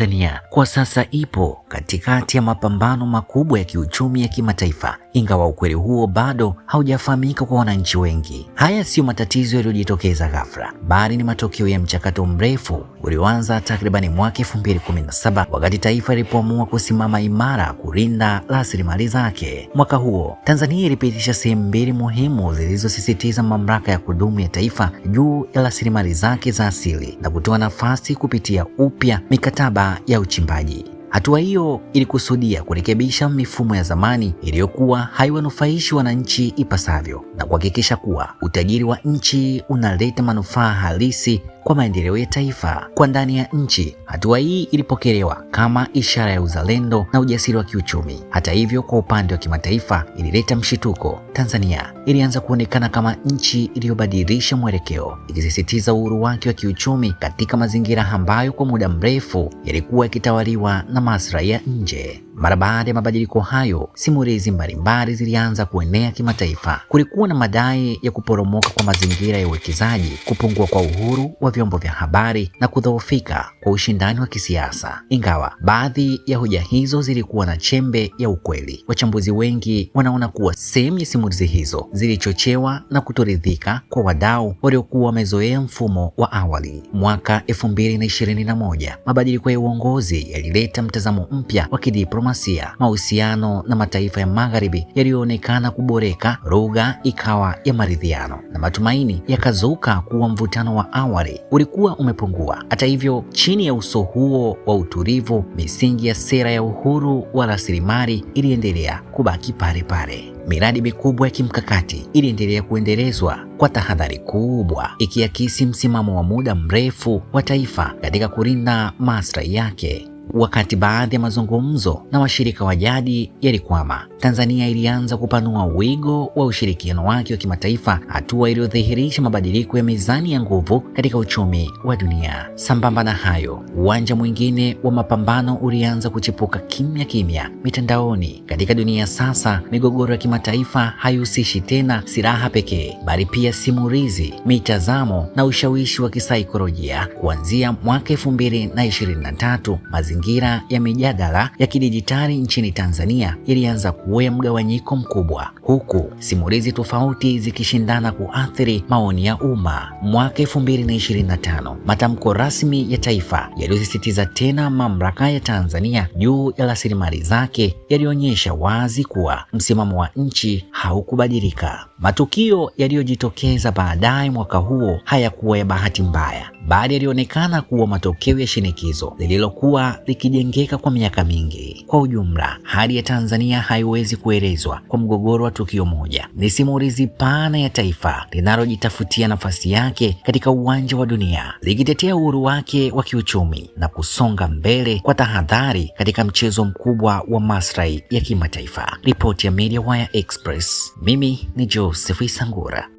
Tanzania kwa sasa ipo katikati ya mapambano makubwa ya kiuchumi ya kimataifa, ingawa ukweli huo bado haujafahamika kwa wananchi wengi. Haya sio matatizo yaliyojitokeza ghafla, bali ni matokeo ya mchakato mrefu ulioanza takribani mwaka 2017 wakati taifa lilipoamua kusimama imara kulinda rasilimali zake. Mwaka huo Tanzania ilipitisha sehemu mbili muhimu zilizosisitiza mamlaka ya kudumu ya taifa juu ya rasilimali zake za asili na kutoa nafasi kupitia upya mikataba ya uchimbaji. Hatua hiyo ilikusudia kurekebisha mifumo ya zamani iliyokuwa haiwanufaishi wananchi ipasavyo na kuhakikisha kuwa utajiri wa nchi unaleta manufaa halisi kwa maendeleo ya taifa kwa ndani ya nchi. Hatua hii ilipokelewa kama ishara ya uzalendo na ujasiri wa kiuchumi. Hata hivyo, kwa upande wa kimataifa ilileta mshituko. Tanzania ilianza kuonekana kama nchi iliyobadilisha mwelekeo, ikisisitiza uhuru wake wa kiuchumi katika mazingira ambayo kwa muda mrefu yalikuwa yakitawaliwa na maslahi ya nje. Mara baada ya mabadiliko hayo, simulizi mbalimbali zilianza kuenea kimataifa. Kulikuwa na madai ya kuporomoka kwa mazingira ya uwekezaji, kupungua kwa uhuru wa vyombo vya habari na kudhoofika kwa ushindani wa kisiasa. Ingawa baadhi ya hoja hizo zilikuwa na chembe ya ukweli, wachambuzi wengi wanaona kuwa sehemu ya simulizi hizo zilichochewa na kutoridhika kwa wadau waliokuwa wamezoea mfumo wa awali. Mwaka 2021, mabadiliko ya uongozi yalileta mtazamo mpya wa kidiplomasia. Mahusiano na mataifa ya Magharibi yaliyoonekana kuboreka, lugha ikawa ya maridhiano na matumaini yakazuka kuwa mvutano wa awali ulikuwa umepungua. Hata hivyo, chini ya uso huo wa utulivu, misingi ya sera ya uhuru wa rasilimali iliendelea kubaki pale pale. Miradi mikubwa ya kimkakati iliendelea kuendelezwa kwa tahadhari kubwa, ikiakisi msimamo wa muda mrefu wa taifa katika kulinda maslahi yake. Wakati baadhi ya mazungumzo na washirika wa jadi yalikwama, Tanzania ilianza kupanua wigo wa ushirikiano wake wa kimataifa, hatua iliyodhihirisha mabadiliko ya mizani ya nguvu katika uchumi wa dunia. Sambamba na hayo, uwanja mwingine wa mapambano ulianza kuchipuka kimya kimya mitandaoni. Katika dunia sasa, migogoro ya kimataifa haihusishi tena silaha pekee, bali pia simulizi, mitazamo na ushawishi wa kisaikolojia. Kuanzia mwaka 2023, mazingira ya mijadala ya kidijitali nchini Tanzania yalianza kuwa mgawanyiko mkubwa, huku simulizi tofauti zikishindana kuathiri maoni ya umma. Mwaka 2025, matamko rasmi ya taifa yaliyosisitiza tena mamlaka ya Tanzania juu ya rasilimali zake yalionyesha wazi kuwa msimamo wa nchi haukubadilika. Matukio yaliyojitokeza baadaye mwaka huo hayakuwa ya bahati mbaya, bali yalionekana kuwa matokeo ya shinikizo lililokuwa likijengeka kwa miaka mingi. Kwa ujumla, hali ya Tanzania haiwezi kuelezwa kwa mgogoro wa tukio moja. Ni simulizi pana ya taifa linalojitafutia nafasi yake katika uwanja wa dunia, likitetea uhuru wake wa kiuchumi na kusonga mbele kwa tahadhari katika mchezo mkubwa wa maslahi ya kimataifa. Ripoti ya Media Wire Express. Mimi ni Joseph Isangura.